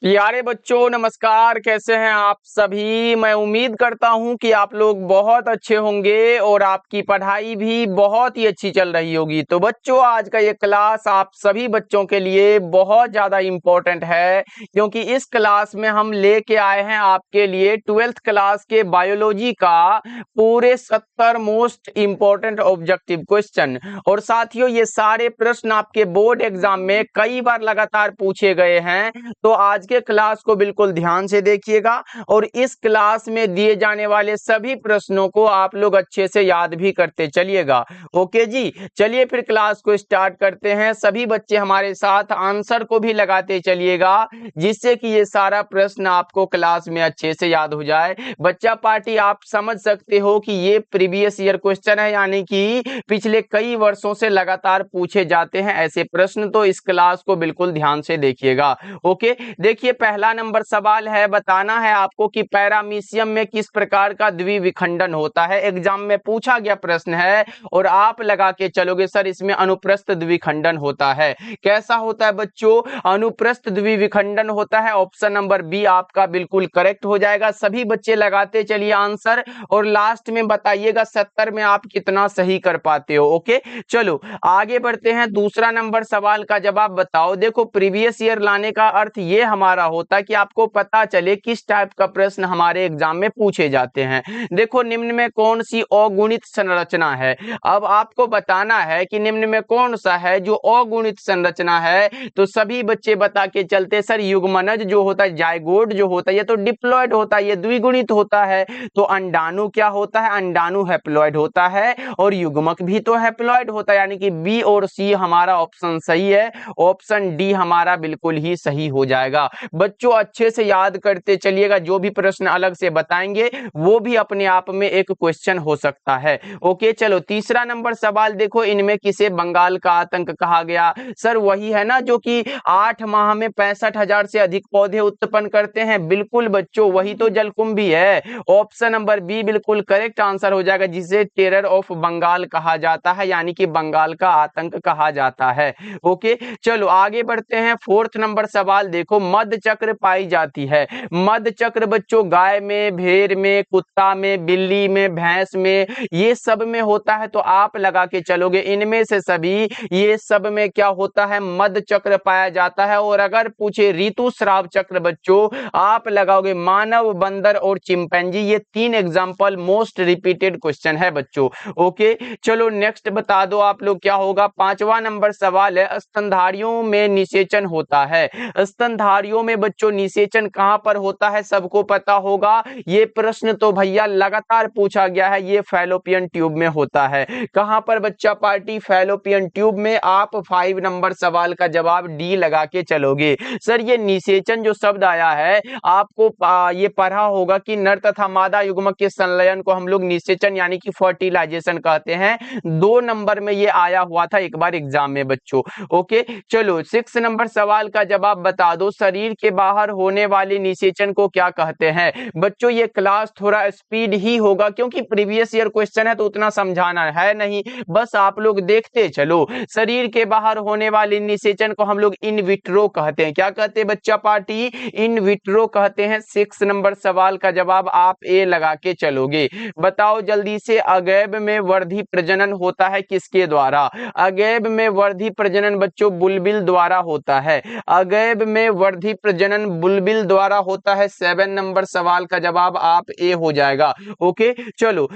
प्यारे बच्चों नमस्कार। कैसे हैं आप सभी। मैं उम्मीद करता हूं कि आप लोग बहुत अच्छे होंगे और आपकी पढ़ाई भी बहुत ही अच्छी चल रही होगी। तो बच्चों आज का ये क्लास आप सभी बच्चों के लिए बहुत ज़्यादा इम्पोर्टेंट है, क्योंकि इस क्लास में हम लेके आए हैं आपके लिए 12th क्लास के बायोलॉजी का पूरे 70 मोस्ट इम्पोर्टेंट ऑब्जेक्टिव क्वेश्चन। और साथियों ये सारे प्रश्न आपके बोर्ड एग्जाम में कई बार लगातार पूछे गए हैं। तो आज के क्लास को बिल्कुल ध्यान से देखिएगा और इस क्लास में दिए जाने वाले सभी प्रश्नों को आप लोग अच्छे से याद भी करते चलिएगा। ओके जी, चलिए फिर क्लास को स्टार्ट करते हैं। सभी बच्चे हमारे साथ आंसर को भी लगाते चलिएगा, जिससे कि ये सारा प्रश्न आपको क्लास में अच्छे से याद हो जाए। बच्चा पार्टी आप समझ सकते हो कि ये प्रीवियस ईयर क्वेश्चन है, यानी कि पिछले कई वर्षों से लगातार पूछे जाते हैं ऐसे प्रश्न। तो इस क्लास को बिल्कुल ध्यान से देखिएगा। ओके, देखिए पहला नंबर सवाल है, बताना है आपको कि पैरामीशियम में किस प्रकार का द्विविखंडन होता है। एग्जाम में पूछा गया प्रश्न है और आप लगा के चलोगे सर इसमें अनुप्रस्थ द्विखंडन होता है। कैसा होता है बच्चों? अनुप्रस्थ द्विविखंडन होता है। ऑप्शन नंबर बी आपका बिल्कुल करेक्ट हो जाएगा। सभी बच्चे लगाते चलिए आंसर और लास्ट में बताइएगा 70 में आप कितना सही कर पाते हो। ओके, चलो आगे बढ़ते हैं। दूसरा नंबर सवाल का जवाब बताओ। देखो प्रीवियस ईयर लाने का अर्थ ये हमारा होता है कि आपको पता चले किस टाइप का प्रश्न हमारे एग्जाम में पूछे जाते हैं। देखो निम्न में कौन सी अगुणित संरचना है। अब आपको बताना है कि निम्न में कौन सा है जो अगुणित संरचना है। तो सभी बच्चे बता के चलते सर युग्मनज जो होता है, जाइगोट जो होता है, ये तो डिप्लॉयड होता है, ये द्विगुणित होता है। तो अंडाणु क्या होता है? अंडाणु हैप्लॉयड होता है और युग्मक भी तो हैप्लॉयड होता है, यानी कि बी और सी हमारा ऑप्शन सही है। ऑप्शन डी हमारा बिल्कुल ही सही हो जाएगा। बच्चों अच्छे से याद करते चलिएगा, जो भी प्रश्न अलग से बताएंगे वो भी अपने आप में एक क्वेश्चन हो सकता है। ओके चलो तीसरा नंबर सवाल देखो, इनमें किसे बंगाल का आतंक कहा गया? सर वही है ना जो कि 8 माह में 65,000 से अधिक पौधे उत्पन्न करते हैं। बिल्कुल बच्चों वही तो जलकुंभी है। ऑप्शन नंबर बी बिल्कुल करेक्ट आंसर हो जाएगा, जिसे टेरर ऑफ बंगाल कहा जाता है, यानी कि बंगाल का आतंक कहा जाता है। ओके चलो आगे बढ़ते हैं। फोर्थ नंबर सवाल देखो, मध्य चक्र पाई जाती है। मध्य चक्र बच्चों गाय में, भेड़ में, कुत्ता में, बिल्ली में, भैंस में, ये सब में होता है। तो आप लगा के चलोगे इनमें से सभी ये सब में क्या होता है? मध्य चक्र पाया जाता है। और अगर पूछे ऋतुस्राव चक्र बच्चों, आप लगाओगे मानव, बंदर और चिंपैंजी। ये 3 एग्जांपल मोस्ट रिपीटेड क्वेश्चन है बच्चों। ओके चलो नेक्स्ट बता दो आप लोग क्या होगा। पांचवा नंबर सवाल है, स्तनधारियों में निषेचन होता है। स्तनधारियों में बच्चों निषेचन कहां पर होता है? सबको पता होगा। ये प्रश्न तो भैया लगातार पूछा गया है। ये फैलोपियन ट्यूब में होता है। कहां पर बच्चा पार्टी? फैलोपियन ट्यूब में। आप 5 नंबर सवाल का जवाब डी लगा के चलोगे। सर ये निषेचन जो शब्द आया है आपको ये पढ़ा होगा कि नर तथा मादा युग्मक के संलयन को हम लोग निषेचन यानी कि फर्टिलाइजेशन कहते हैं। 2 नंबर में ये आया हुआ था एक बार एग्जाम में बच्चों। ओके चलो 6 नंबर सवाल का जवाब बता दो, शरीर के बाहर होने वाले निषेचन को क्या कहते हैं? बच्चों ये क्लास थोड़ा स्पीड ही होगा, क्योंकि प्रीवियस ईयर क्वेश्चन है तो उतना समझाना है नहीं, बस आप लोग देखते चलो। शरीर के बाहर होने वाले निषेचन को हम लोग इन विट्रो कहते हैं। क्या कहते हैं बच्चा पार्टी? इन विट्रो कहते हैं। 6 नंबर सवाल का जवाब आप ए लगा के चलोगे। बताओ जल्दी से, अगैब में वर्धी प्रजनन होता है किसके द्वारा? अगैब में वर्धी प्रजनन बच्चों बुलबिल द्वारा होता है। अगैब में वर्धी प्रजनन बुलबिल द्वारा होता है। 7 नंबर सवाल का जवाब आप ए हो जाएगा। ओके चलो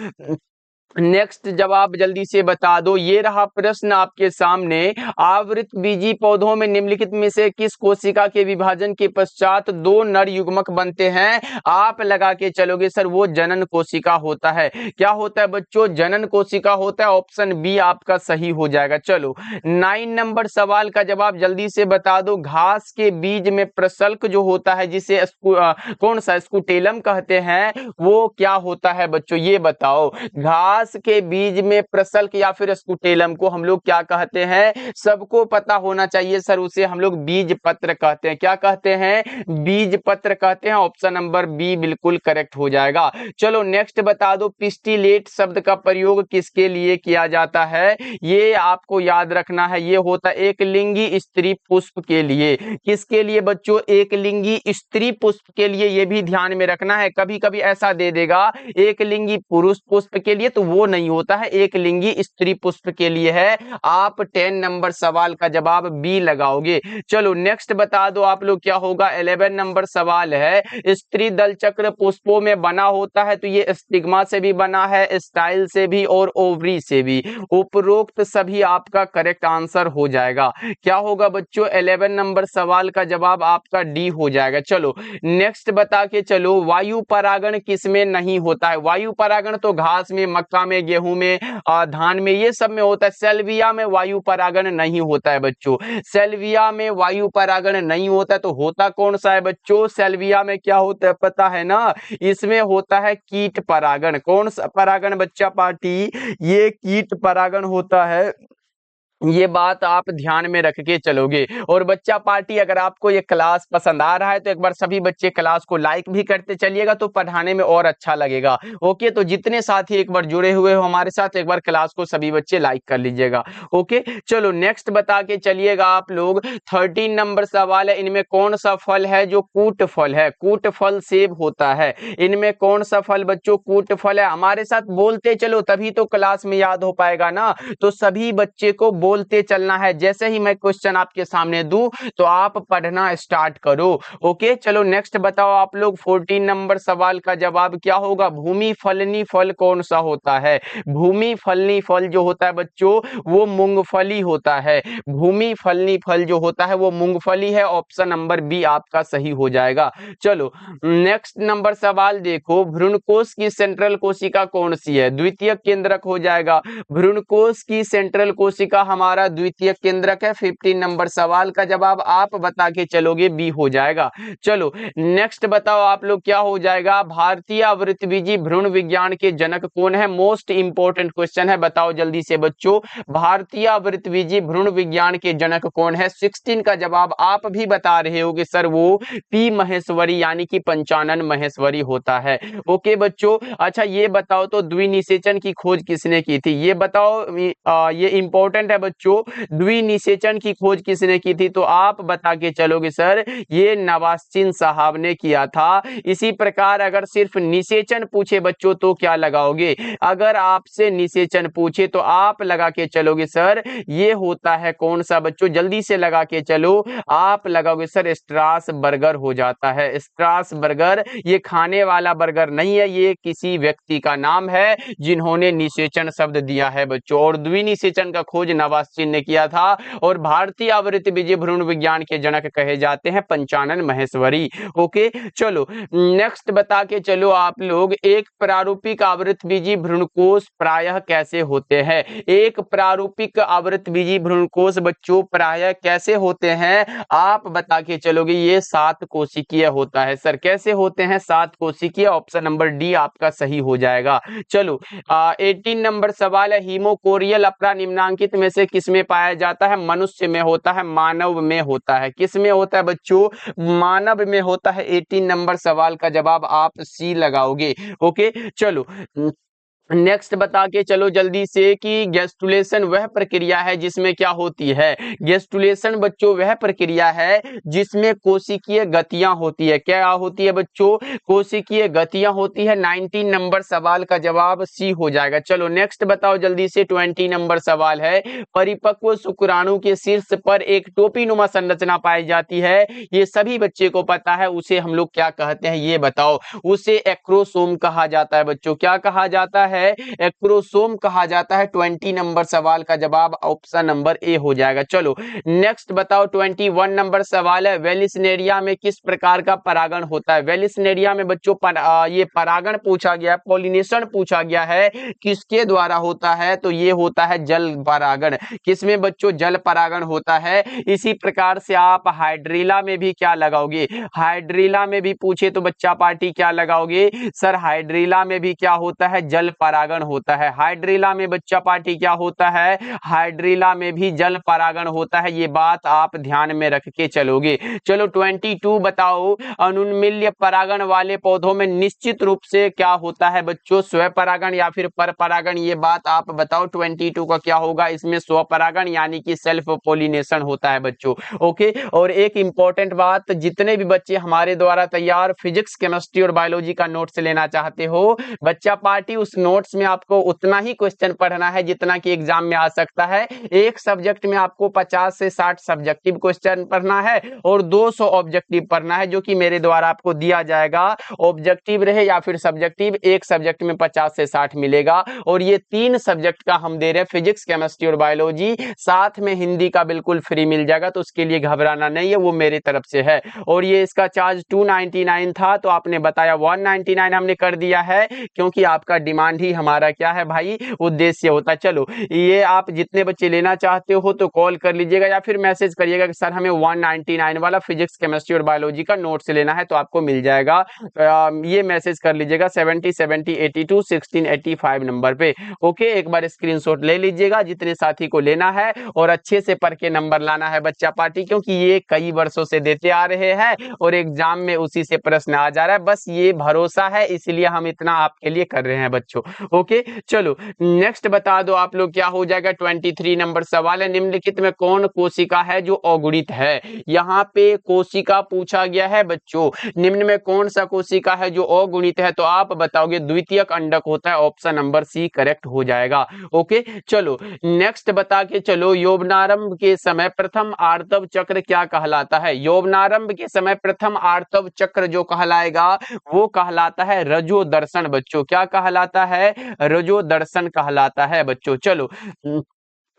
नेक्स्ट जवाब जल्दी से बता दो। ये रहा प्रश्न आपके सामने, आवृत बीजी पौधों में निम्नलिखित में से किस कोशिका के विभाजन के पश्चात 2 नर युग्मक बनते हैं? आप लगा के चलोगे सर वो जनन कोशिका होता है। क्या होता है बच्चों? जनन कोशिका होता है। ऑप्शन बी आपका सही हो जाएगा। चलो 9 नंबर सवाल का जवाब जल्दी से बता दो। घास के बीज में प्रशल्क जो होता है, जिसे कौन सा स्कुटेलम कहते हैं, वो क्या होता है बच्चों? ये बताओ। घास घास के बीज में प्रशल्क या फिर स्कुटेलम को हम लोग क्या कहते हैं, सबको पता होना चाहिए सर, उसे हम लोग बीज पत्र कहते हैं। क्या कहते हैं, बीज पत्र कहते हैं। ऑप्शन नंबर बी बिल्कुल करेक्ट हो जाएगा। चलो नेक्स्ट बता दो, पिस्टिलेट शब्द का प्रयोग किसके लिए किया जाता है, ये आपको याद रखना है, ये होता है एक लिंगी स्त्री पुष्प के लिए। किसके लिए बच्चों, एक लिंगी स्त्री पुष्प के लिए, ये भी ध्यान में रखना है। कभी कभी ऐसा दे देगा एक लिंगी पुरुष पुष्प के लिए, तो वो नहीं होता है, एक लिंगी स्त्री पुष्प के लिए है। आप 10 नंबर सवाल का जवाब बी लगाओगे। चलो नेक्स्ट बता दो आप लोग क्या होगा। 11 नंबर सवाल है, स्त्री दल चक्र पुष्पों में बना होता है, तो ये स्टिग्मा से भी बना है, स्टाइल से भी और ओवरी से भी। उपरोक्त सभी आपका करेक्ट आंसर हो जाएगा। क्या होगा बच्चों, 11 नंबर सवाल का जवाब आपका डी हो जाएगा। चलो नेक्स्ट बता के चलो, वायु परागण किसमें नहीं होता है। वायु परागण तो घास में, मक्का में, गेहूं में, धान में, ये सब में होता है। सेल्विया में वायु परागण नहीं होता है बच्चों, सेल्विया में वायु परागण नहीं होता है। तो होता कौन सा है बच्चों, सेल्विया में क्या होता है पता है ना, इसमें होता है कीट परागण। कौन सा परागण बच्चा पार्टी, ये कीट परागण होता है। ये बात आप ध्यान में रख के चलोगे। और बच्चा पार्टी, अगर आपको ये क्लास पसंद आ रहा है तो एक बार सभी बच्चे क्लास को लाइक भी करते चलिएगा, तो पढ़ाने में और अच्छा लगेगा। ओके, तो जितने साथी एक बार जुड़े हुए हो हमारे साथ, एक बार क्लास को सभी बच्चे लाइक कर लीजिएगा। ओके, चलो नेक्स्ट बता के चलिएगा आप लोग। 13 नंबर सवाल है, इनमें कौन सा फल है जो कूट फल है। कूट फल सेब होता है। इनमें कौन सा फल बच्चों कूट फल है। हमारे साथ बोलते चलो, तभी तो क्लास में याद हो पाएगा ना। तो सभी बच्चे को बोलते चलना है। जैसे ही मैं क्वेश्चन आपके सामने दूं तो आप पढ़ना स्टार्ट करो। ओके, चलो नेक्स्ट बताओ आप लोग। 14 नंबर सवाल का जवाब क्या होगा। भूमि फलनी फल कौन सा होता है। भूमि फलनी फल जो होता है बच्चों, वो मूंगफली होता है। भूमि फलनी फल जो होता है वो मूंगफली है। ऑप्शन नंबर बी आपका सही हो जाएगा। चलो नेक्स्ट नंबर सवाल देखो, भ्रूणकोश की सेंट्रल कोशिका कौन सी है। द्वितीय केंद्रक हो जाएगा। भ्रूणकोश की सेंट्रल कोशिका हमारा द्वितीय केंद्रक है। 15 नंबर सवाल का जवाब आप बता के चलोगे, बी हो जाएगा। चलो नेक्स्ट बताओ आप लोग क्या हो जाएगा। भारतीय आवृतबीजी भ्रूण विज्ञान के जनक कौन है। मोस्ट इंपोर्टेंट क्वेश्चन है, बताओ जल्दी से बच्चों, भारतीय आवृतबीजी भ्रूण विज्ञान के जनक कौन है। 16 का जवाब आप भी बता रहे हो कि सर वो पी महेश्वरी यानी कि पंचानन महेश्वरी होता है। ओके बच्चों, अच्छा ये बताओ तो द्विनिषेचन की खोज किसने की थी। ये बताओ, ये इंपॉर्टेंट है बच्चों, द्विनिषेचन की खोज किसने की थी। तो आप बता के चलोगे सर ये नवाज़ुद्दीन साहब ने किया था। इसी प्रकार अगर सिर्फ निषेचन पूछे बच्चों तो क्या लगाओगे। अगर आपसे निषेचन पूछे तो आप लगा के चलोगे सर ये होता है कौन सा बच्चों, जल्दी से लगा के चलो। आप लगाओगे सर स्ट्रासबर्गर हो जाता है। स्ट्रासबर्गर ये खाने वाला बर्गर नहीं है, ये किसी व्यक्ति का नाम है जिन्होंने निषेचन शब्द दिया है बच्चों। और द्विनिषेचन का खोज नवाज़ुद्दीन ने किया था। और भारतीय आवृतबीजी भ्रूण विज्ञान के जनक कहे जाते हैं पंचानन महेश्वरी। ओके, चलो नेक्स्ट बता के चलो आप लोग। एक प्रारूपिक आवृतबीजी भ्रूणकोश प्रायः कैसे होते हैं। एक प्रारूपिक आवृतबीजी भ्रूणकोश बच्चों प्रायः कैसे होते हैं, आप बता के चलोगे। ये 7 कोशिकीय होता है। सर कैसे होते हैं, 7 कोशिकीय। ऑप्शन नंबर डी आपका सही हो जाएगा। चलो 18 नंबर सवाल है, हीमोकोरियल अपरा निम्नांकित में से किसमें पाया जाता है। मनुष्य में होता है, मानव में होता है। किस में होता है बच्चों, मानव में होता है। 18 नंबर सवाल का जवाब आप सी लगाओगे। ओके, चलो नेक्स्ट बता के चलो जल्दी से कि गेस्टुलेशन वह प्रक्रिया है जिसमें क्या होती है। गेस्टुलेशन बच्चों वह प्रक्रिया है जिसमें कोशिकीय गतियां होती है। क्या होती है बच्चों, कोशिकीय गतियां होती है। 19 नंबर सवाल का जवाब सी हो जाएगा। चलो नेक्स्ट बताओ जल्दी से। 20 नंबर सवाल है, परिपक्व शुक्राणु के शीर्ष पर एक टोपी नुमा संरचना पाई जाती है। ये सभी बच्चे को पता है, उसे हम लोग क्या कहते हैं ये बताओ। उसे एक्रोसोम कहा जाता है बच्चों। क्या कहा जाता है, एक्रोसोम कहा जाता है। 20 नंबर सवाल का जवाब ऑप्शन नंबर ए हो जाएगा। चलो नेक्स्ट बताओ। 21 नंबर सवाल है, वेलिस्नेरिया में किस प्रकार का परागण होता है। वेलिस्नेरिया में बच्चों ये परागण पूछा गया है, पॉलिनेशन पूछा गया है, किसके द्वारा होता है। तो ये होता है जल परागण। किसमें बच्चों, जल परागण होता है। इसी प्रकार से आप हाइड्रीला में भी क्या लगाओगे, हाइड्रीला में भी पूछे तो बच्चा पार्टी क्या लगाओगे। सर हाइड्रीला में भी क्या होता है, जल परागण होता है। हाइड्रिला में बच्चा पार्टी क्या होता है, हाइड्रिला में भी जल परागण होता है, ये बात आप ध्यान में रख के चलोगे। चलो 22 बताओ, अनुन्मील्य परागण वाले पौधों में निश्चित रूप से क्या होता है बच्चों, स्वपरागण या फिर परपरागण, ये बात आप बताओ 22 का क्या होगा। इसमें स्वपरागण यानी कि सेल्फ पोलिनेशन होता है बच्चों। ओके, और एक इंपॉर्टेंट बात, जितने भी बच्चे हमारे द्वारा तैयार फिजिक्स, केमिस्ट्री और बायोलॉजी का नोट्स लेना चाहते हो, बच्चा पार्टी उस नोट्स में आपको उतना ही क्वेश्चन पढ़ना है जितना कि एग्जाम में आ सकता है। एक सब्जेक्ट में आपको 50 से 60 सब्जेक्टिव क्वेश्चन पढ़ना है और 200 ऑब्जेक्टिव पढ़ना है, जो कि मेरे द्वारा आपको दिया जाएगा। ऑब्जेक्टिव रहे या फिर सब्जेक्टिव, एक सब्जेक्ट में 50 से 60 मिलेगा। और ये 3 सब्जेक्ट का हम दे रहे हैं, फिजिक्स, केमिस्ट्री और बायोलॉजी, साथ में हिंदी का बिल्कुल फ्री मिल जाएगा, तो उसके लिए घबराना नहीं है, वो मेरी तरफ से है। और ये इसका चार्ज 299 था, तो आपने बताया 199 हमने कर दिया है, क्योंकि आपका डिमांड ही हमारा क्या है भाई, उद्देश्य होता है। चलो, ये आप जितने बच्चे लेना चाहते हो तो कॉल कर लीजिएगा या फिर मैसेज करिएगा कि सर हमें 199 वाला फिजिक्स, केमिस्ट्री और बायोलॉजी का नोट्स लेना है, तो आपको मिल जाएगा। ये मैसेज कर लीजिएगा 7070821685 नंबर पे। ओके, एक बार स्क्रीनशॉट ले लीजिएगा जितने साथी को लेना है, और अच्छे से पढ़ के नंबर लाना है बच्चा पार्टी, क्योंकि ये कई वर्षों से देते आ रहे हैं और एग्जाम में उसी से प्रश्न आ जा रहा है। बस ये भरोसा है, इसलिए हम इतना आपके लिए कर रहे हैं बच्चों। ओके, चलो नेक्स्ट बता दो आप लोग, क्या हो जाएगा। 23 नंबर सवाल है, निम्नलिखित में कौन कोशिका है जो अगुणित है। यहाँ पे कोशिका पूछा गया है बच्चों, निम्न में कौन सा कोशिका है जो अगुणित है, तो आप बताओगे द्वितीयक अंडक होता है, ऑप्शन नंबर सी करेक्ट हो जाएगा। ओके, चलो नेक्स्ट बता के चलो, यौवनारंभ के समय प्रथम आर्तव चक्र क्या कहलाता है। यौवनारंभ के समय प्रथम आर्तव चक्र जो कहलाएगा वो कहलाता है रजो दर्शन बच्चों। क्या कहलाता है, रजो दर्शन कहलाता है बच्चों। चलो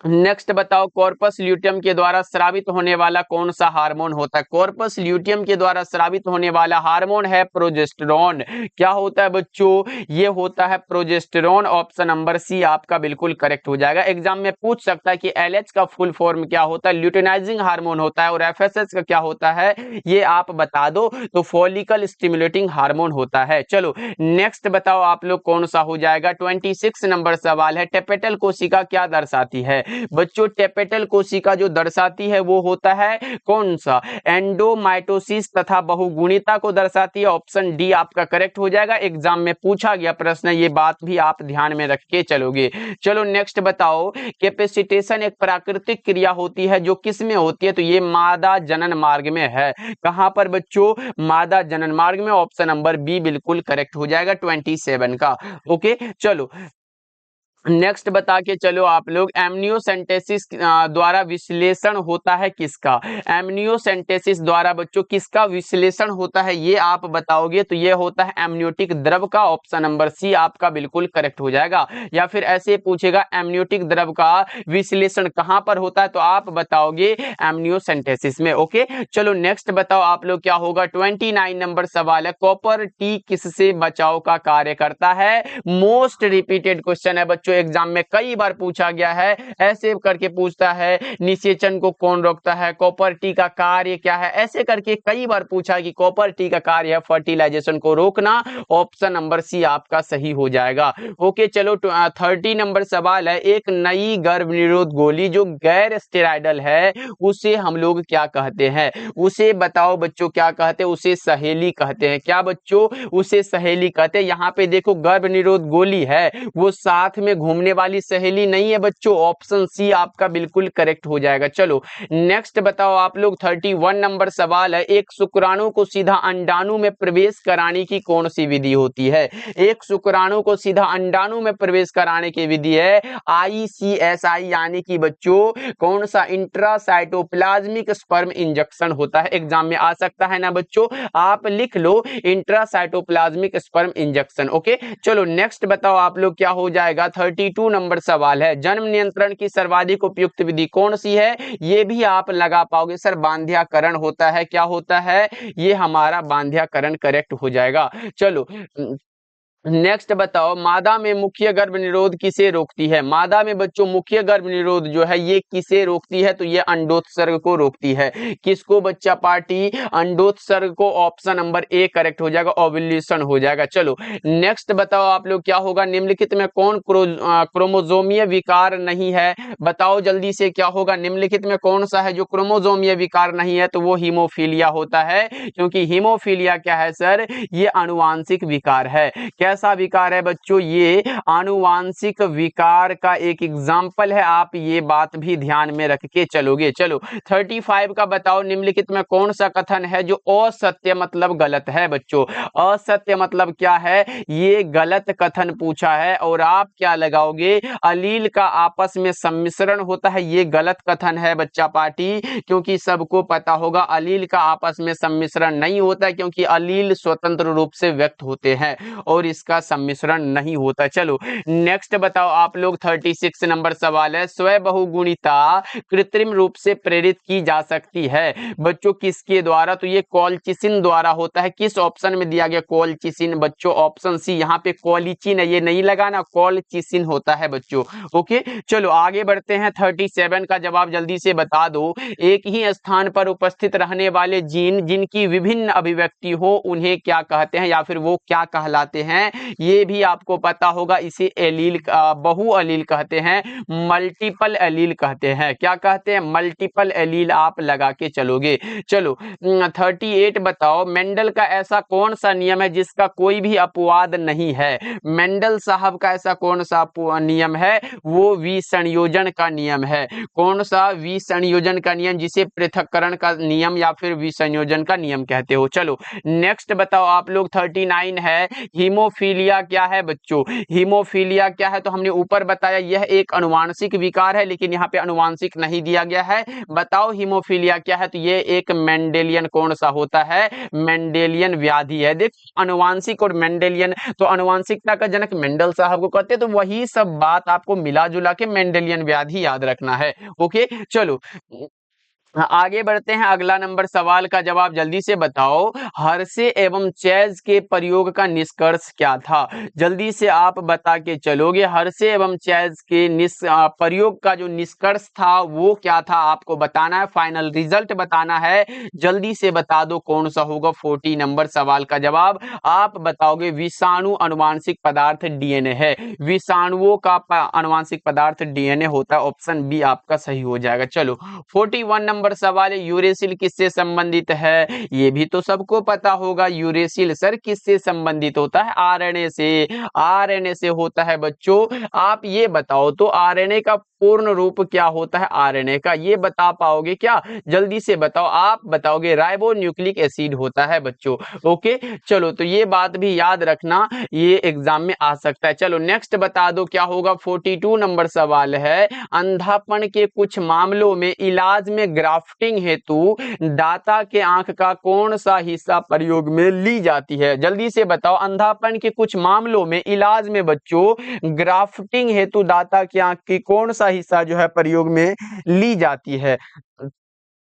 नेक्स्ट बताओ, कॉर्पस ल्यूटियम के द्वारा स्रावित होने वाला कौन सा हार्मोन होता है। कॉर्पस ल्यूटियम के द्वारा स्रावित होने वाला हार्मोन है प्रोजेस्टेरॉन। क्या होता है बच्चों, ये होता है प्रोजेस्टेरॉन, ऑप्शन नंबर सी आपका बिल्कुल करेक्ट हो जाएगा। एग्जाम में पूछ सकता है कि एलएच का फुल फॉर्म क्या होता है, ल्यूटिनाइजिंग हार्मोन होता है, और एफएसएच का क्या होता है, ये आप बता दो, तो फॉलिकल स्टिमुलेटिंग हार्मोन होता है। चलो नेक्स्ट बताओ आप लोग, कौन सा हो जाएगा। 26 नंबर सवाल है, टेपेटल कोशिका क्या दर्शाती है। बच्चों टेपेटल कोशिका जो दर्शाती है वो होता है कौन सा, एंडोमाइटोसिस तथा बहुगुणिता को दर्शाती है, ऑप्शन डी आपका करेक्ट हो जाएगा। एग्जाम में पूछा गया प्रश्न, ये बात भी आप ध्यान में रख के चलोगे। चलो नेक्स्ट बताओ, कैपेसिटेशन एक प्राकृतिक क्रिया होती है जो किस में होती है, तो ये मादा जनन मार्ग में है। कहां पर बच्चों, मादा जनन मार्ग में, ऑप्शन नंबर बी बिल्कुल करेक्ट हो जाएगा 27 का। ओके, चलो नेक्स्ट बता के चलो आप लोग, एमनियोसेंटेसिस द्वारा विश्लेषण होता है किसका। एमनियोसेंटेसिस द्वारा बच्चों किसका विश्लेषण होता है, ये आप बताओगे, तो ये होता है एमनियोटिक द्रव का, ऑप्शन नंबर सी आपका बिल्कुल करेक्ट हो जाएगा। या फिर ऐसे पूछेगा एमनियोटिक द्रव का विश्लेषण कहां पर होता है, तो आप बताओगे एमनियोसेंटेसिस में। ओके, चलो नेक्स्ट बताओ आप लोग, क्या होगा। 29 नंबर सवाल है, कॉपर टी किससे बचाव का कार्य करता है। मोस्ट रिपीटेड क्वेश्चन है बच्चों, एग्जाम में कई बार पूछा गया है, ऐसे करके पूछता है निषेचन को कौन रोकता है, कॉपर टी का कार्य क्या है, ऐसे करके कई बार पूछा कि कॉपर टी का कार्य है फर्टिलाइजेशन को रोकना, ऑप्शन नंबर सी आपका सही हो जाएगा। ओके, चलो 30 नंबर सवाल है, एक नई गर्भ निरोध गोली जो गैर स्टेरॉयडल है उसे हम लोग क्या कहते हैं, उसे बताओ बच्चों क्या कहते हैं, उसे सहेली कहते हैं। क्या बच्चों, उसे सहेली कहते हैं। यहाँ पे देखो गर्भ निरोध गोली है, वो साथ में घूमने वाली सहेली नहीं है बच्चों, ऑप्शन सी आपका बिल्कुल करेक्ट हो जाएगा। चलो नेक्स्ट बताओ आप लोग, 31 नंबर सवाल है, एक शुक्राणु को सीधा अंडाणु में प्रवेश कराने की कौन सी विधि होती है। एक शुक्राणु को सीधा अंडाणु में प्रवेश कराने की विधि है ICSI, यानी कि बच्चों कौन सा, इंट्रासाइटोप्लाज्मिक स्पर्म इंजेक्शन होता है। एग्जाम में आ सकता है ना बच्चों, आप लिख लो इंट्रासाइटोप्लाज्मिक स्पर्म इंजेक्शन। ओके, चलो नेक्स्ट बताओ आप लोग, क्या हो जाएगा। 32 नंबर सवाल है, जन्म नियंत्रण की सर्वाधिक उपयुक्त विधि कौन सी है, ये भी आप लगा पाओगे सर, बांध्याकरण होता है। क्या होता है, ये हमारा बांध्याकरण करेक्ट हो जाएगा। चलो नेक्स्ट बताओ, मादा में मुख्य गर्भ निरोध किसे रोकती है? मादा में बच्चों मुख्य गर्भ निरोध जो है ये किसे रोकती है? तो ये अंडोत्सर्ग को रोकती है। किसको बच्चा पार्टी? अंडोत्सर्ग को। ऑप्शन नंबर ए करेक्ट हो जाएगा, ओव्यूलेशन हो जाएगा। चलो नेक्स्ट बताओ आप लोग, क्या होगा? निम्नलिखित में कौन क्रोमोजोमीय विकार नहीं है? बताओ जल्दी से, क्या होगा? निम्नलिखित में कौन सा है जो क्रोमोजोमीय विकार नहीं है? तो वो हीमोफीलिया होता है, क्योंकि हीमोफीलिया क्या है सर? ये आनुवांशिक विकार है। कैसा विकार है बच्चों? ये आनुवांशिक विकार का एक एग्जाम्पल है। आप ये बात भी ध्यान में रख के चलोगे। चलो 35 का बताओ, निम्नलिखित में कौन सा कथन है जो असत्य मतलब गलत है? बच्चों असत्य मतलब क्या है? ये गलत कथन पूछा है और आप क्या लगाओगे? अलील का आपस में सम्मिश्रण होता है, ये गलत कथन है बच्चा पार्टी, क्योंकि सबको पता होगा अलील का आपस में सम्मिश्रण नहीं होता है, क्योंकि अलील स्वतंत्र रूप से व्यक्त होते हैं और इसका सम्मिश्रण नहीं होता। चलो नेक्स्ट बताओ आप लोग, 36 नंबर सवाल है, स्व बहुगुणिता कृत्रिम रूप से प्रेरित की जा सकती है बच्चों किसके द्वारा? तो ये कॉलचिसिन द्वारा होता है। किस ऑप्शन में दिया गया कॉलचिसिन? बच्चों ऑप्शन सी, यहाँ पे कॉलिचिन है, ये नहीं लगाना, कॉलचिसिन होता है बच्चों। ओके चलो आगे बढ़ते हैं। 37 का जवाब जल्दी से बता दो। एक ही स्थान पर उपस्थित रहने वाले जीन जिनकी विभिन्न अभिव्यक्ति हो उन्हें क्या कहते हैं, या फिर वो क्या कहलाते हैं? ये भी आपको पता होगा, इसे एलील बहु अलील कहते हैं, मल्टीपल एलील कहते हैं। क्या कहते हैं? मल्टीपल एलील आप लगा के चलोगे। चलो 38 बताओ, मेंडल का ऐसा कौन सा नियम है जिसका कोई भी अपवाद नहीं है? मेंडल साहब का ऐसा कौन सा नियम है? वो विसंयोजन का नियम है। कौन सा? विसंयोजन का नियम, जिसे पृथक्करण का नियम या फिर विसंयोजन का नियम कहते हो। चलो नेक्स्ट बताओ आप लोग, 39 है, हीमोफीलिया क्या है बच्चों? हीमोफीलिया क्या है? तो हमने ऊपर बताया यह एक अनुवांशिक विकार है, लेकिन यहाँ पे अनुवांशिक नहीं दिया गया है। बताओ हीमोफीलिया क्या है? तो ये एक मेंडेलियन कौन सा होता है? मेंडेलियन व्याधि है। देख अनुवांशिक और मेंडेलियन, तो अनुवांशिकता का जनक मेंडल साहब को कहते हैं, तो वही सब बात आपको मिला जुला के मेंडेलियन व्याधि याद रखना है। ओके चलो आगे बढ़ते हैं। अगला नंबर सवाल का जवाब जल्दी से बताओ, हर्षे एवं चेज के प्रयोग का निष्कर्ष क्या था? जल्दी से आप बता के चलोगे। हर्षे एवं चेज के प्रयोग का जो निष्कर्ष था वो क्या था? आपको बताना है, फाइनल रिजल्ट बताना है। जल्दी से बता दो कौन सा होगा 40 नंबर सवाल का जवाब। आप बताओगे विषाणु अनुवांशिक पदार्थ डीएनए है। विषाणुओं का अनुवांशिक पदार्थ डीएनए होता है। ऑप्शन बी आपका सही हो जाएगा। चलो 41 नंबर सवाल है, यूरेसिल किससे संबंधित है? ये भी तो सबको पता होगा। यूरेसिल सर किससे संबंधित होता है? आरएनए से। आरएनए से होता है बच्चों। आप ये बताओ तो आरएनए का पूर्ण रूप क्या होता है? आरएनए का ये बता पाओगे क्या? जल्दी से बताओ। आप बताओगे राइबो न्यूक्लिक एसिड होता है बच्चों। ओके चलो तो ये बात भी याद रखना, ये एग्जाम में आ सकता है। चलो नेक्स्ट बता दो क्या होगा। 42 नंबर सवाल है, अंधापन के कुछ मामलों में इलाज में ग्राफ्टिंग हेतु दाता के आंख का कौन सा हिस्सा प्रयोग में ली जाती है? जल्दी से बताओ। अंधापन के कुछ मामलों में इलाज में बच्चों ग्राफ्टिंग हेतु दाता की आंख की कौन सा हिस्सा जो है प्रयोग में ली जाती है?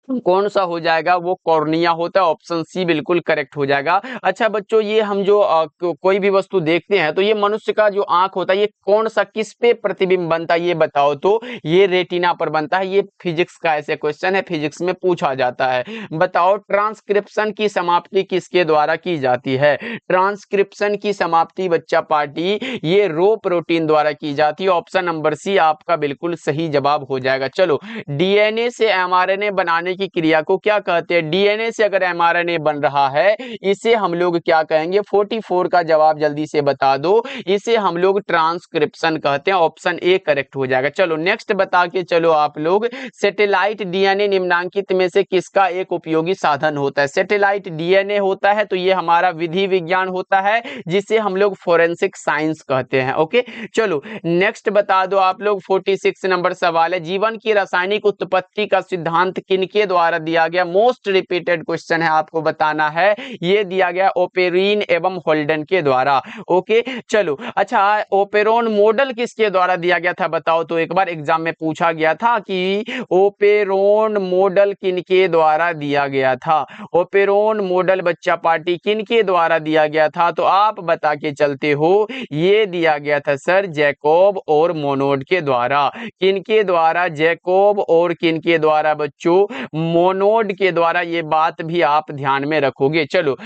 कौन सा हो जाएगा? वो कॉर्निया होता है। ऑप्शन सी बिल्कुल करेक्ट हो जाएगा। अच्छा बच्चों, ये हम जो कोई भी वस्तु देखते हैं तो ये मनुष्य का जो आंख होता है ये कौन सा किस पे प्रतिबिंब बनता है ये बताओ तो? ये रेटिना पर बनता है। ये फिजिक्स का ऐसे क्वेश्चन है, फिजिक्स में पूछा जाता है। बताओ ट्रांसक्रिप्शन की समाप्ति किसके द्वारा की जाती है? ट्रांसक्रिप्शन की समाप्ति बच्चा पार्टी ये रो प्रोटीन द्वारा की जाती है। ऑप्शन नंबर सी आपका बिल्कुल सही जवाब हो जाएगा। चलो डीएनए से एमआरएनए बनाने की क्रिया को क्या कहते हैं? डीएनए से अगर एमआरएनए बन रहा है इसे हम लोग क्या कहेंगे? 44 का जवाब जल्दी से बता दो। इसे हम लोग ट्रांसक्रिप्शन कहते हैं। ऑप्शन ए करेक्ट हो जाएगा। चलो नेक्स्ट बता के चलो आप लोग, सैटेलाइट डीएनए निम्नांकित में से किसका एक उपयोगी साधन होता है? सैटेलाइट डीएनए होता है तो ये हमारा विधि विज्ञान होता है, जिसे हम लोग फोरेंसिक साइंस कहते हैं। ओके चलो नेक्स्ट बता दो आप लोग। 46 नंबर सवाल है, जीवन की रासायनिक उत्पत्ति का सिद्धांत किनके किनके द्वारा दिया गया? मोस्ट रिपीटेड क्वेश्चन है, आपको बताना है। ये दिया गया ओपेरिन एवं होल्डन के द्वारा। ओके, चलो अच्छा, ओपेरॉन मॉडल किसके द्वारा दिया गया था बताओ? तो एक बार एग्जाम में पूछा गया था कि ओपेरॉन मॉडल किनके द्वारा दिया गया था? ओपेरॉन मॉडल बच्चा पार्टी किनके द्वारा दिया गया था? तो आप बता के चलते हो, ये दिया गया था सर जैकोब और मोनोड के द्वारा। किनके द्वारा? जैकोब और किनके द्वारा बच्चों? मोनोड के द्वारा। ये बात भी आप ध्यान में रखोगे। चलो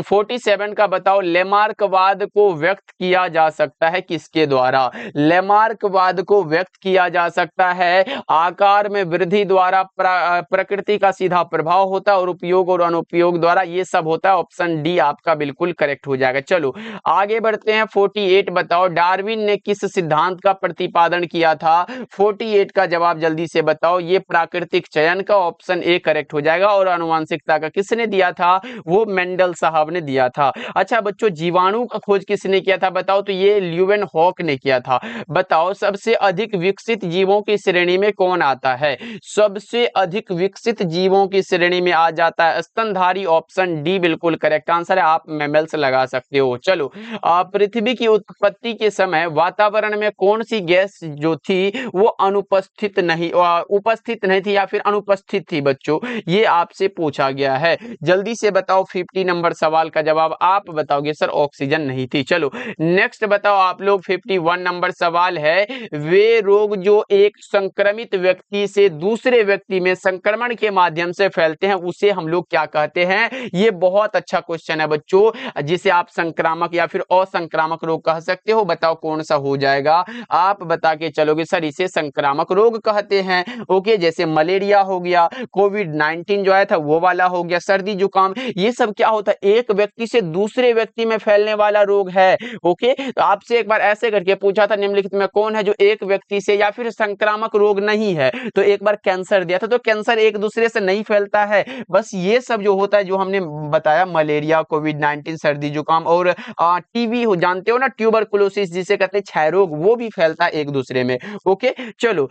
47 का बताओ, लेमार्कवाद को व्यक्त किया जा सकता है किसके द्वारा? लेमार्कवाद को व्यक्त किया जा सकता है आकार में वृद्धि द्वारा, प्रकृति का सीधा प्रभाव होता है, और उपयोग और अनुपयोग द्वारा। ये सब होता है। ऑप्शन डी आपका बिल्कुल करेक्ट हो जाएगा। चलो आगे बढ़ते हैं। 48 बताओ, डार्विन ने किस सिद्धांत का प्रतिपादन किया था? 48 का जवाब जल्दी से बताओ। ये प्राकृतिक चयन का, ऑप्शन ए करेक्ट हो जाएगा। और आनुवंशिकता का किसने दिया था? वो मेंडल साहब ने दिया था। अच्छा बच्चों, जीवाणु का खोज किसने किया था बताओ? तो ये ल्यूवेनहॉक ने किया था। बताओ सबसे अधिक विकसित जीवों की श्रेणी में कौन आता है? सबसे अधिक विकसित जीवों की श्रेणी में आ जाता है स्तनधारी। ऑप्शन डी बिल्कुल करेक्ट आंसर है। आप मैमल्स लगा सकते हो। चलो पृथ्वी की उत्पत्ति के समय वातावरण में कौन सी गैस जो थी वो अनुपस्थित नहीं, उपस्थित नहीं थी या फिर अनुपस्थित थी बच्चों? ये आपसे पूछा गया है। जल्दी से बताओ 50 नंबर सवाल का जवाब आप बताओगे सर ऑक्सीजन नहीं थी। चलो नेक्स्ट बताओ आप लोग। 51 नंबर सवाल है, वे रोग जो एक संक्रमित व्यक्ति से दूसरे व्यक्ति में संक्रमण के माध्यम से फैलते हैं उसे हम लोग क्या कहते हैं? ये बहुत अच्छा क्वेश्चन है बच्चों, जिसे आप संक्रामक या फिर असंक्रामक रोग कह सकते हो। बताओ कौन सा हो जाएगा? आप बता के चलोगे सर इसे संक्रामक रोग कहते हैं। ओके, जैसे मलेरिया हो गया, कोविड-19 जो आया था वो वाला हो गया, सर्दी जुकाम, ये सब क्या होता है? एक व्यक्ति से दूसरे व्यक्ति में फैलने वाला रोग है। ओके, तो आपसे एक बार ऐसे करके पूछा था निम्नलिखित में कौन है जो एक व्यक्ति से या फिर संक्रामक रोग नहीं है? तो एक बार कैंसर दिया था। तो कैंसर एक दूसरे से नहीं फैलता है। बस ये सब जो होता है जो हमने बताया, मलेरिया, कोविड-19, सर्दी जुकाम और टीबी हो, जानते हो ना, ट्यूबरकुलोसिस जिसे कहते हैं क्षय रोग, वो भी फैलता है एक दूसरे में। ओके चलो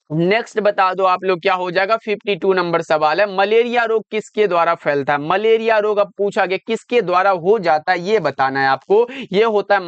नेक्स्ट बता दो आप लोग क्या हो जाएगा। 52 नंबर सवाल है, मलेरिया रोग किसके द्वारा फैलता है? मलेरिया रोग अब पूछा गया किसके द्वारा हो जाता है, ये बताना है आपको। ये होता है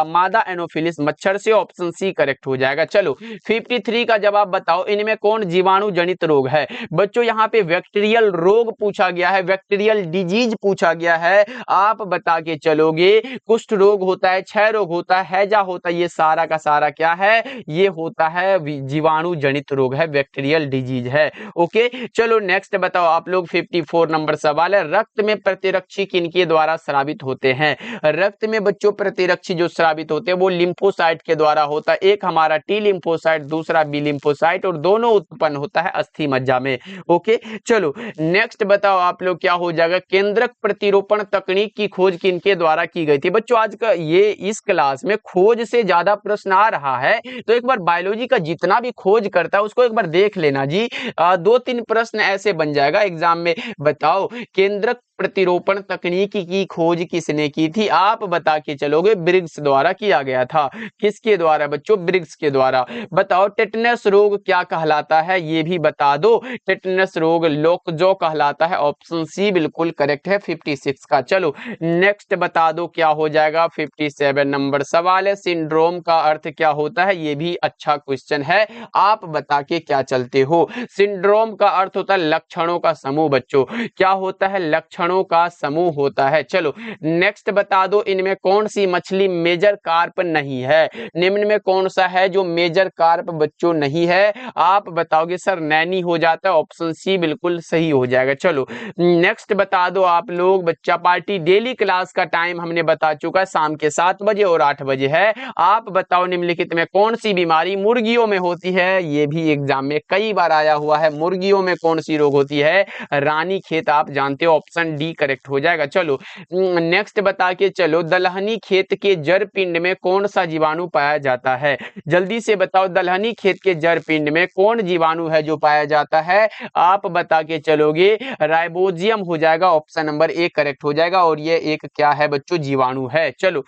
मादा एनोफिलिस मच्छर से। ऑप्शन सी करेक्ट हो जाएगा। चलो 53 का जवाब बताओ, इनमें कौन जीवाणु जनित रोग है? बच्चों यहाँ पे बैक्टीरियल रोग पूछा गया है, बैक्टीरियल डिजीज पूछा गया है। आप बता के चलोगे कुष्ठ रोग होता है, क्षय रोग होता है, हैजा होता है, ये सारा का सारा क्या है? ये होता है जीवाणु जनित रोग है, बैक्टीरियल डिजीज है। ओके चलो नेक्स्ट बताओ आप लोग। 54 नंबर सवाल है, रक्त में प्रतिरक्षी किनके द्वारा स्रावित होते हैं? रक्त में बच्चों प्रतिरक्षी जो स्रावित होते हैं वो लिम्फोसाइट के द्वारा होता है। एक हमारा टी लिम्फोसाइट, दूसरा बी लिम्फोसाइट, और दोनों उत्पन्न होता है अस्थि मज्जा में। ओके चलो नेक्स्ट बताओ आप लोग क्या हो जाएगा। केंद्रक प्रतिरोपण तकनीक की खोज किनके द्वारा की गई थी? बच्चों आज का ये इस क्लास में खोज से ज्यादा प्रश्न आ रहा है, तो एक बार बायोलॉजी का जितना भी खोज करता है उसको एक बार देख लेना जी। 2-3 प्रश्न ऐसे बन जाएगा एग्जाम में। बताओ केंद्रक प्रतिरोपण तकनीक की खोज किसने की थी? आप बता के चलोगे ब्रिग्स द्वारा किया गया था। किसके द्वारा बच्चों? ब्रिग्स के द्वारा। बताओ टेटनस रोग क्या कहलाता है? ये भी बता दो। टेटनस रोग लोकजो कहलाता है। ऑप्शन सी बिल्कुल करेक्ट है 56 का। चलो नेक्स्ट बता दो क्या हो जाएगा। 57 नंबर सवाल है, सिंड्रोम का अर्थ क्या होता है? ये भी अच्छा क्वेश्चन है, आप बता के क्या चलते हो। सिंड्रोम का अर्थ होता है लक्षणों का समूह। बच्चों क्या होता है? लक्षणों का समूह होता है। चलो नेक्स्ट बता दो, इनमें कौन सी मछली मेजर कार्प नहीं है? निम्न में कौन सा है जो मेजर कार्प बच्चों नहीं है? आप बताओगे सर नैनी हो जाता है। ऑप्शन सी बिल्कुल सही हो जाएगा। चलो नेक्स्ट बता दो आप लोग। बच्चा पार्टी डेली क्लास का टाइम हमने बता चुका है, शाम के 7 बजे और 8 बजे है। आप बताओ निम्नलिखित में कौन सी बीमारी मुर्गियों में होती है? ये भी एग्जाम में कई बार आया हुआ है। मुर्गियों में कौन सी रोग होती है? रानी खेत, आप जानते हो। ऑप्शन डी करेक्ट हो जाएगा। चलो नेक्स्ट बता के चलो, दलहनी खेत के जड़ पिंड में कौन सा जीवाणु पाया जाता है? जल्दी से बताओ, दलहनी खेत के जड़ पिंड में कौन जीवाणु है जो पाया जाता है? आप बता के चलोगे राइबोजियम हो जाएगा। ऑप्शन नंबर ए करेक्ट हो जाएगा। और ये एक क्या है बच्चों? जीवाणु है। चलो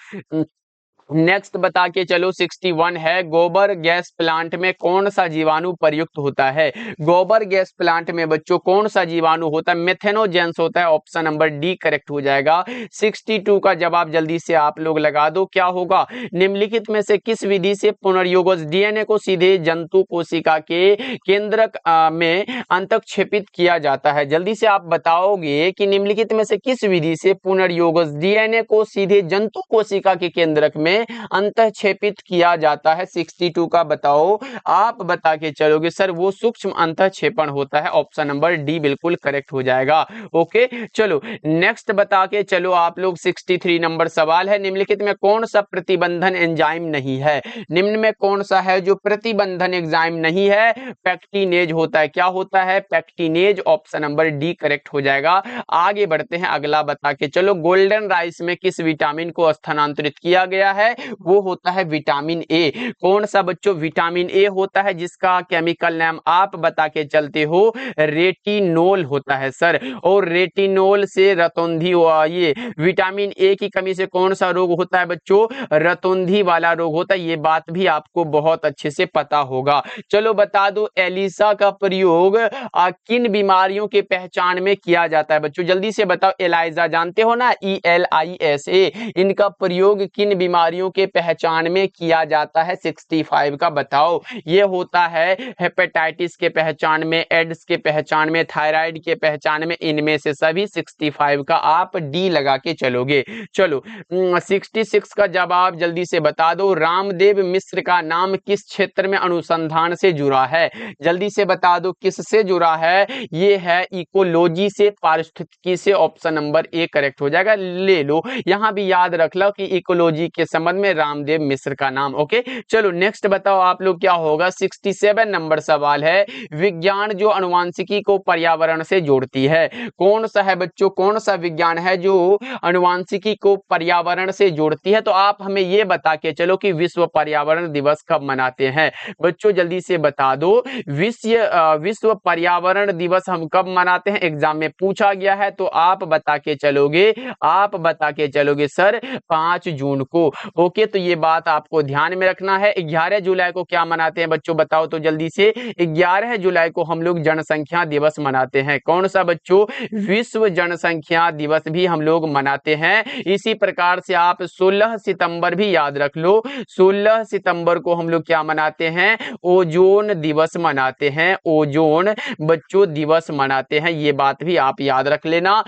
नेक्स्ट बता के चलो 61 है, गोबर गैस प्लांट में कौन सा जीवाणु प्रयुक्त होता है? गोबर गैस प्लांट में बच्चों कौन सा जीवाणु होता है? मेथेनोजेंस होता है। ऑप्शन नंबर डी करेक्ट हो जाएगा। 62 का जवाब जल्दी से आप लोग लगा दो, क्या होगा? निम्नलिखित में से किस विधि से पुनर्योगज डीएनए को सीधे जंतु कोशिका के केंद्रक में अंतक्षेपित किया जाता है? जल्दी से आप बताओगे कि निम्नलिखित में से किस विधि से पुनर्योगज डीएनए को सीधे जंतु कोशिका के केंद्रक में अंतःक्षेपित किया जाता है? 62 का बताओ। आप बता के चलोगे सर वो सूक्ष्म अंतःक्षेपण होता है। ऑप्शन नंबर डी बिल्कुल करेक्ट हो जाएगा। ओके चलो नेक्स्ट बता के चलो आप लोग। 63 नंबर सवाल है, निम्नलिखित में कौन सा प्रतिबंधन एंजाइम नहीं है? निम्न में कौन सा है जो प्रतिबंधन एंजाइम नहीं है? पैक्टिनेज होता है। क्या होता है? Pectinase. Option number D correct हो जाएगा। आगे बढ़ते हैं, अगला बता के चलो। गोल्डन राइस में किस विटामिन को स्थानांतरित किया गया है? वो होता है विटामिन ए। कौन सा बच्चों? विटामिन ए होता है, जिसका केमिकल नाम आप बता के चलते हो रेटिनोल होता है सर। और रेटिनोल से रतौंधी हुआ। ये विटामिन ए की कमी से कौन सा रोग होता है बच्चों? रतौंधी वाला रोग होता है। ये बात भी आपको बहुत अच्छे से पता होगा। चलो बता दो, एलिसा का प्रयोग किन बीमारियों के पहचान में किया जाता है बच्चों? जल्दी से बताओ। एलाइजा जानते हो ना, ELISA। इनका प्रयोग किन बीमारियों के पहचान में किया जाता है? 65 का बताओ। ये होता है हेपेटाइटिस के पहचान में, एड्स के पहचान में, थायराइड के पहचान में, इनमें से सभी। 65 का आप डी लगा के चलोगे। चलो 66 का जवाब जल्दी से बता दो। रामदेव मिश्र का नाम किस क्षेत्र में अनुसंधान से जुड़ा है? जल्दी से बता दो किससे जुड़ा है? ये है इकोलॉजी से, पारिस्थितिकी से। ऑप्शन नंबर ए करेक्ट हो जाएगा। ले लो, यहां भी याद रख लो कि इकोलॉजी के संबंध में रामदेव मिश्र का नाम। ओके चलो नेक्स्ट बताओ आप लोग, क्या होगा? 67 नंबर सवाल है, विज्ञान जो अनुवांशिकी को पर्यावरण से जोड़ती है, कौन सा है बच्चों? कौन सा विज्ञान है जो अनुवांशिकी को पर्यावरण से जोड़ती है? तो आप हमें ये बता के चलो कि विश्व पर्यावरण दिवस कब मनाते हैं बच्चों? जल्दी से बता दो। विश्व पर्यावरण दिवस हम कब मनाते हैं? एग्जाम में पूछा गया है, तो आप बता के चलोगे। आप बता के चलोगे सर 5 जून को। ओके तो ये बात आपको ध्यान में रखना है। 11 जुलाई को क्या मनाते हैं बच्चों? बताओ तो जल्दी से। 11 जुलाई को हम लोग जनसंख्या दिवस मनाते हैं। कौन सा बच्चों? विश्व जनसंख्या दिवस भी हम लोग मनाते हैं। इसी प्रकार से आप 16 सितंबर भी याद रख लो। 16 सितंबर को हम लोग क्या मनाते हैं? ओजोन दिवस मनाते हैं। ओजोन बच्चों दिवस मनाते हैं। ये बात भी आप याद रख लेना।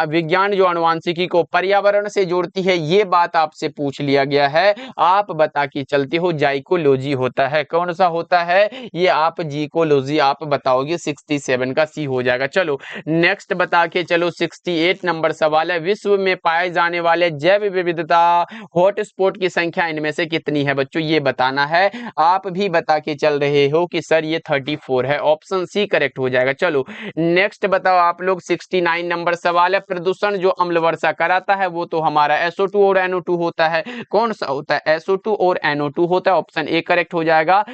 विज्ञान जो अनुवांशिकी को पर्यावरण से जोड़ती है, ये बात आपसे पूछ लिया गया है। आप बता के चलते हो जाइकोलॉजी होता है। कौन सा होता है? ये आप जीकोलॉजी आप बताओगे। 67 का सी हो जाएगा। चलो नेक्स्ट बता के चलो। 68 नंबर सवाल है, विश्व में पाए जाने वाले जैव विविधता हॉटस्पॉट की संख्या इनमें से कितनी है बच्चों? ये बताना है। आप भी बता के चल रहे हो कि सर ये 34 है। ऑप्शन सी करेक्ट हो जाएगा। चलो नेक्स्ट बताओ आप लोग। 69 नंबर सवाल है, प्रदूषण जो अम्ल वर्षा कराता है वो तो हमारा SO2 और NO2 होता है। कौन सा होता है? SO2 और NO2 होता है। ऑप्शन ए करेक्ट हो जाएगा।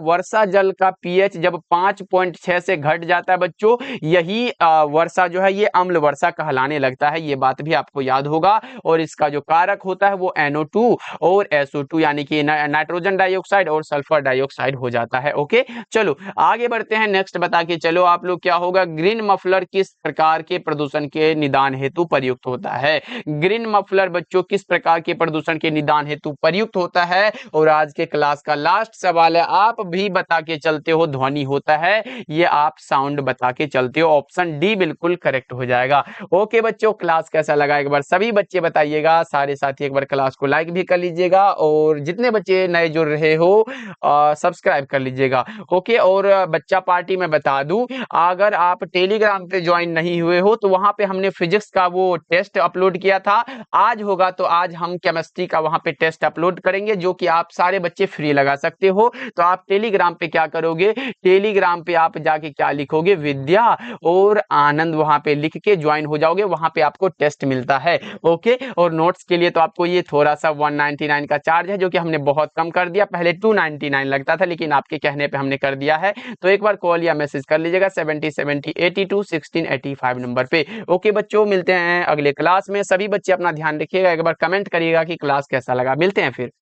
वर्षा जल का pH जब 5.6 से घट जाता है बच्चों, यही वर्षा जो है ये अम्ल वर्षा कहलाने लगता है। ये बात भी आपको याद होगा। और इसका जो कारक होता है वो NO2 और SO2 यानी कि नाइट्रोजन डाइऑक्साइड और सल्फर डाइऑक्साइड हो जाता है। ओके चलो आगे बढ़ते हैं। नेक्स्ट बता के चलो आप लोग, क्या होगा? ग्रीन मफलर किस प्रकार के प्रदूषण के निदान हेतु प्रयुक्त होता है? ग्रीन मफलर बच्चों किस प्रकार के प्रदूषण के निदान हेतु प्रयुक्त होता है? और आज के क्लास का लास्ट सवाल है, आप भी बता के चलते हो ध्वनि होता है। ये आप साउंड बता के चलते हो। ऑप्शन डी बिल्कुल करेक्ट हो जाएगा। ओके बच्चों क्लास कैसा लगा एक बार सभी बच्चे बताइएगा। सारे साथी एक बार क्लास को लाइक भी कर लीजिएगा और जितने बच्चे नए जुड़ रहे हो सब्सक्राइब कर लीजिएगा। ओके और बच्चा पार्टी में बता दूं, अगर आप टेलीग्राम पे ज्वाइन नहीं हुए हो तो वहां पे हमने फिजिक्स का वो टेस्ट अपलोड किया था। आज होगा तो आज हम केमिस्ट्री का वहां पे टेस्ट अपलोड करेंगे, जो कि आप सारे बच्चे फ्री लगा सकते हो। तो आप टेलीग्राम पे क्या करोगे? टेलीग्राम पे आप जाके क्या लिखोगे? विद्या और आनंद वहां पे लिख के ज्वाइन हो जाओगे। वहां पे आपको टेस्ट मिलता है। ओके और नोट्स के लिए तो आपको ये थोड़ा सा 199 का चार्ज है, जो कि हमने बहुत कम कर दिया। पहले 299 लगता था, लेकिन आपके कहने पे हमने कर दिया है। तो एक बार कॉल या मैसेज कर लीजिएगा 7070821685 नंबर पे। ओके बच्चों मिलते हैं अगले क्लास में। सभी बच्चे अपना ध्यान रखिएगा। एक बार कमेंट करिएगा कि क्लास कैसा लगा। मिलते हैं फिर।